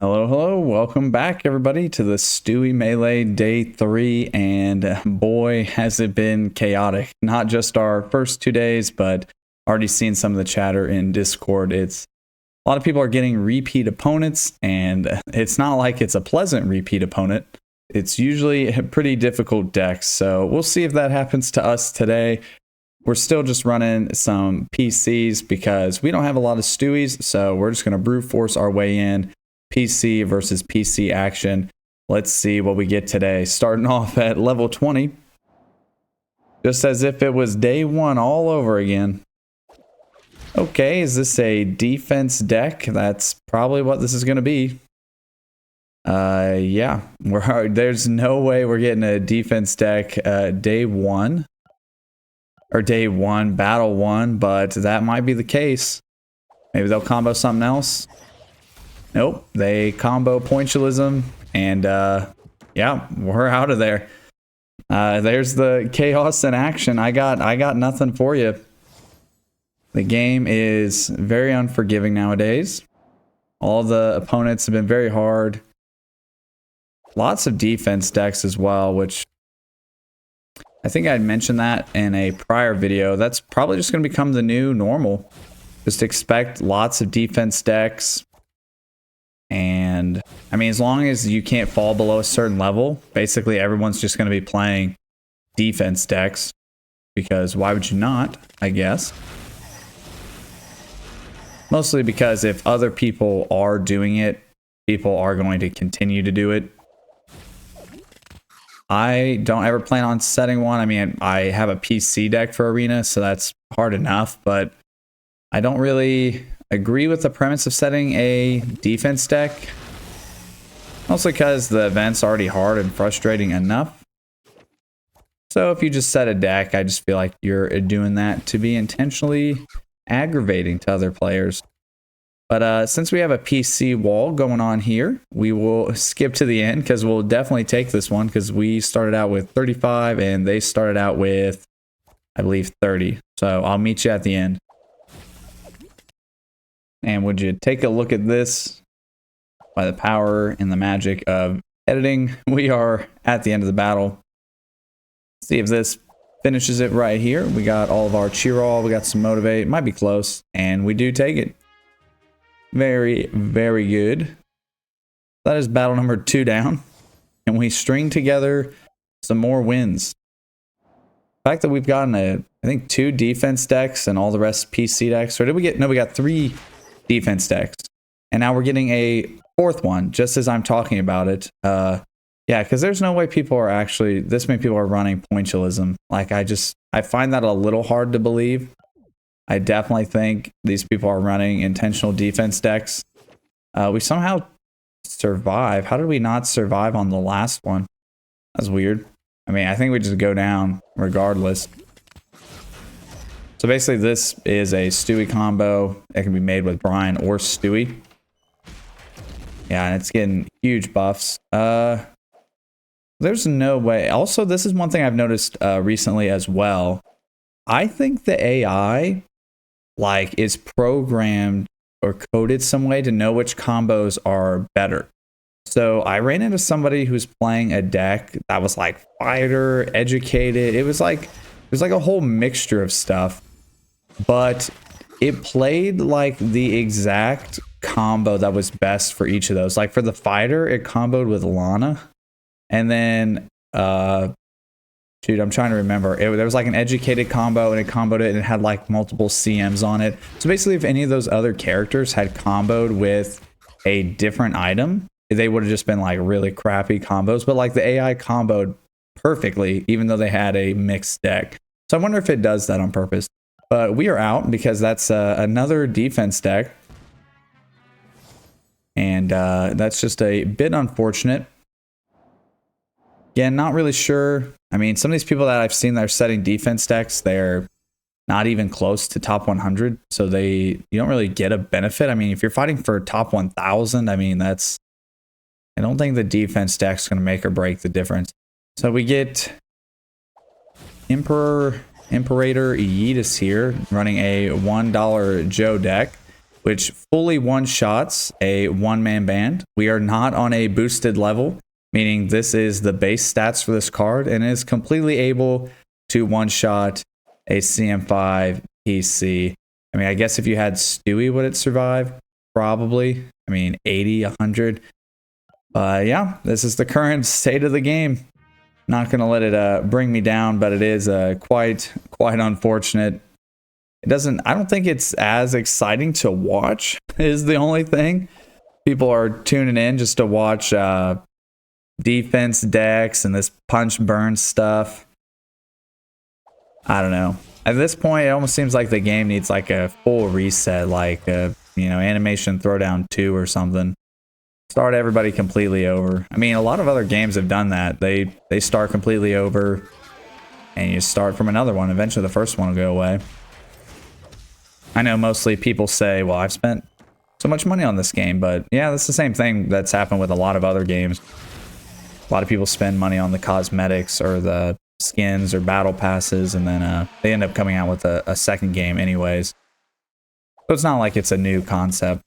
Hello, hello. Welcome back, everybody, to the Stewie Melee Day 3, and boy, has it been chaotic. Not just our first 2 days, but already seen some of the chatter in Discord. It's a lot of people are getting repeat opponents, and it's not like it's a pleasant repeat opponent. It's usually a pretty difficult deck, so we'll see if that happens to us today. We're still just running some PCs because we don't have a lot of Stewies, so we're just going to brute force our way in. PC versus PC action. Let's see what we get today. Starting off at level 20. Just as if it was day one all over again. Okay, is this a defense deck? That's probably what this is going to be. Yeah. There's no way we're getting a defense deck day one. Or day one, battle one, but that might be the case. Maybe they'll combo something else. Nope, they combo pointualism, and yeah, we're out of there. There's the chaos in action. I got nothing for you. The game is very unforgiving nowadays. All the opponents have been very hard. Lots of defense decks as well, which I think I'd mentioned that in a prior video. That's probably just going to become the new normal. Just expect lots of defense decks. And I mean, as long as you can't fall below a certain level, basically everyone's just going to be playing defense decks, because why would you not, I guess? Mostly because if other people are doing it, people are going to continue to do it. I don't ever plan on setting one. I mean, I have a PC deck for Arena, so that's hard enough, but I don't really agree with the premise of setting a defense deck. Mostly because the event's already hard and frustrating enough. So if you just set a deck, I just feel like you're doing that to be intentionally aggravating to other players. But since we have a PC wall going on here, we will skip to the end because we'll definitely take this one, because we started out with 35 and they started out with, I believe, 30. So I'll meet you at the end. And would you take a look at this? By the power and the magic of editing, we are at the end of the battle. See if this finishes it right here. We got all of our cheer all, we got some motivate, might be close, and we do take it. Very, very good. That is battle number 2 down, and we string together some more wins. The fact that we've gotten I think 2 defense decks and all the rest PC decks, or did we get, no, we got 3 defense decks, and now we're getting a 4th one just as I'm talking about it. Yeah, because there's no way people are actually, this many people are running pointualism. Like, I find that a little hard to believe. I definitely think these people are running intentional defense decks. We somehow survive. How did we not survive on the last one? That's weird. I mean, I think we just go down regardless. So basically this is a Stewie combo that can be made with Brian or Stewie. Yeah, and it's getting huge buffs. There's no way. Also, this is one thing I've noticed recently as well. I think the AI is programmed or coded some way to know which combos are better. So I ran into somebody who's playing a deck that was like fighter, educated. It was like a whole mixture of stuff. But it played like the exact combo that was best for each of those. Like for the fighter, it comboed with Lana. And then, shoot, I'm trying to remember. There was like an educated combo, and it comboed it, and it had like multiple CMs on it. So basically, if any of those other characters had comboed with a different item, they would have just been like really crappy combos. But like the AI comboed perfectly, even though they had a mixed deck. So I wonder if it does that on purpose. But we are out because that's another defense deck. And that's just a bit unfortunate. Again, not really sure. I mean, some of these people that I've seen that are setting defense decks, they're not even close to top 100. So you don't really get a benefit. I mean, if you're fighting for top 1,000, I mean, I don't think the defense deck's going to make or break the difference. So we get ImperatorYeetus here running a $1 Joe deck. which fully one-shots a one-man band. We are not on a boosted level, meaning this is the base stats for this card, and is completely able to one-shot a CM5 PC. I mean, I guess if you had Stewie, would it survive? Probably. I mean, 80, 100. Yeah, this is the current state of the game. Not going to let it bring me down, but it is quite unfortunate. I don't think it's as exciting to watch, is the only thing. People are tuning in just to watch defense decks and this punch burn stuff. I don't know. At this point, it almost seems like the game needs like a full reset, like Animation Throwdown 2 or something. Start everybody completely over. I mean, a lot of other games have done that. They start completely over, and you start from another one. Eventually, the first one will go away. I know mostly people say, well, I've spent so much money on this game, but yeah, that's the same thing that's happened with a lot of other games. A lot of people spend money on the cosmetics or the skins or battle passes, and then they end up coming out with a second game anyways. So it's not like it's a new concept.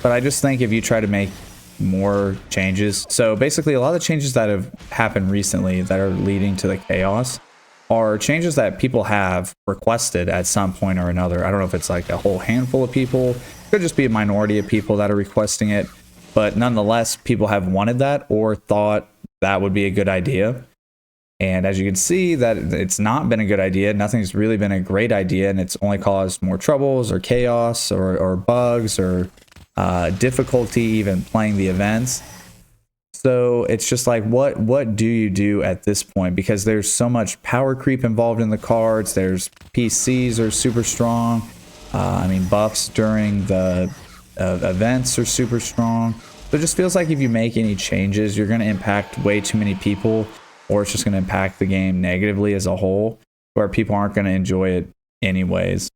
But I just think if you try to make more changes. So basically a lot of the changes that have happened recently that are leading to the chaos are changes that people have requested at some point or another. I don't know if it's like a whole handful of people. It could just be a minority of people that are requesting it. But nonetheless, people have wanted that or thought that would be a good idea. And as you can see, that it's not been a good idea. Nothing's really been a great idea, and it's only caused more troubles or chaos or bugs or difficulty even playing the events. So it's just like, what do you do at this point? Because there's so much power creep involved in the cards. There's PCs are super strong. I mean, buffs during the events are super strong. So it just feels like if you make any changes, you're going to impact way too many people, or it's just going to impact the game negatively as a whole, where people aren't going to enjoy it anyways.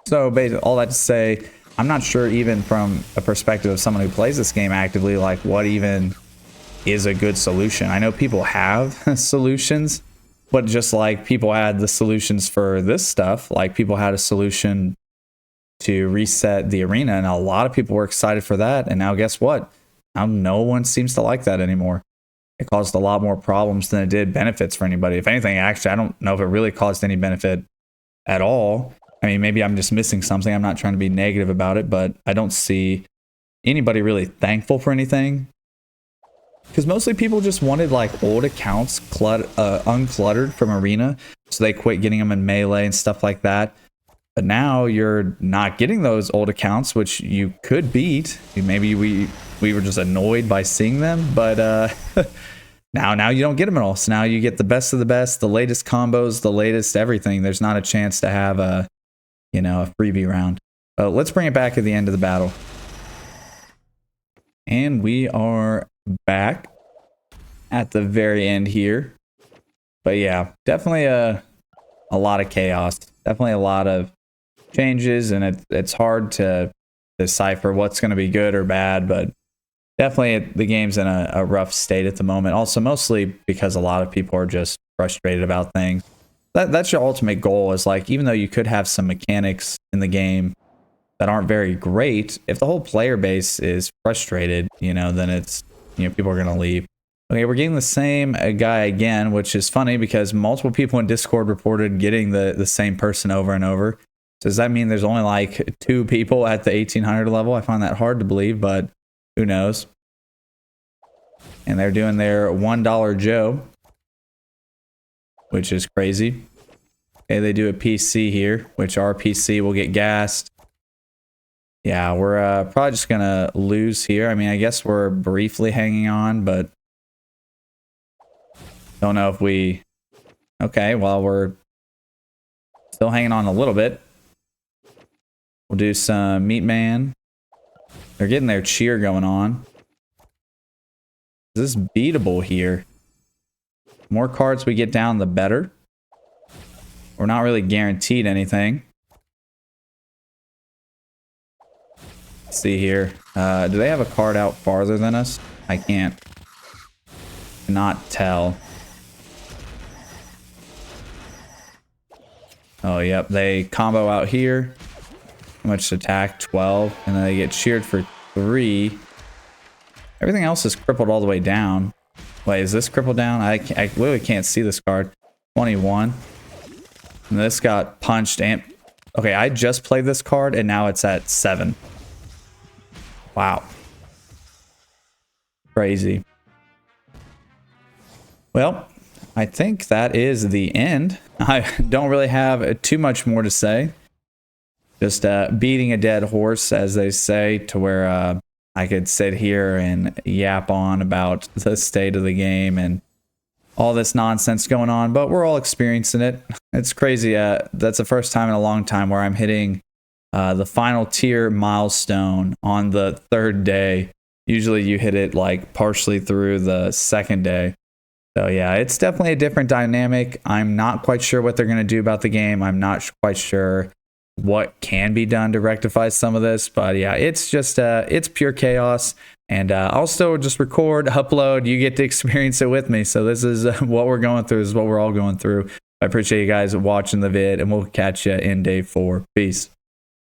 So basically, all that to say, I'm not sure even from a perspective of someone who plays this game actively, like what even is a good solution. I know people have solutions, but just like people had the solutions for this stuff, like people had a solution to reset the arena, and a lot of people were excited for that. And now guess what? Now no one seems to like that anymore. It caused a lot more problems than it did benefits for anybody. If anything, actually, I don't know if it really caused any benefit at all. I mean, maybe I'm just missing something. I'm not trying to be negative about it, but I don't see anybody really thankful for anything. Because mostly people just wanted like old accounts uncluttered from Arena, so they quit getting them in Melee and stuff like that. But now you're not getting those old accounts, which you could beat. Maybe we were just annoyed by seeing them, but now you don't get them at all. So now you get the best of the best, the latest combos, the latest everything. There's not a chance to have a freebie round. Let's bring it back at the end of the battle. And we are back at the very end here. But yeah, definitely a lot of chaos. Definitely a lot of changes, and it's hard to decipher what's going to be good or bad, but definitely the game's in a rough state at the moment. Also, mostly because a lot of people are just frustrated about things. That's your ultimate goal, is like, even though you could have some mechanics in the game that aren't very great, if the whole player base is frustrated, then it's, people are going to leave. Okay, we're getting the same guy again, which is funny because multiple people in Discord reported getting the same person over and over. So does that mean there's only like 2 people at the 1800 level? I find that hard to believe, but who knows? And they're doing their $1 Joe, which is crazy. Okay, they do a PC here, which our PC will get gassed. Yeah, we're probably just going to lose here. I mean, I guess we're briefly hanging on, but don't know if we... Okay, well, we're still hanging on a little bit. We'll do some Meat Man. They're getting their cheer going on. Is this beatable here? More cards we get down, the better. We're not really guaranteed anything. Let's see here. Do they have a card out farther than us? I cannot tell. Oh, yep. They combo out here. How much attack? 12. And then they get cheered for 3. Everything else is crippled all the way down. Wait, is this crippled down? I literally can't see this card. 21. And this got punched and... Okay, I just played this card and now it's at 7. Wow. Crazy. Well, I think that is the end. I don't really have too much more to say. Just beating a dead horse, as they say, to where I could sit here and yap on about the state of the game and all this nonsense going on, but we're all experiencing it. It's crazy. That's the first time in a long time where I'm hitting the final tier milestone on the 3rd day. Usually you hit it like partially through the 2nd day. So yeah, it's definitely a different dynamic. I'm not quite sure what they're going to do about the game. I'm not quite sure what can be done to rectify some of this, but yeah, it's just it's pure chaos. And I'll still just record, upload. You get to experience it with me. So this is what we're going through. This is what we're all going through. I appreciate you guys watching the vid, and we'll catch you in day 4. Peace.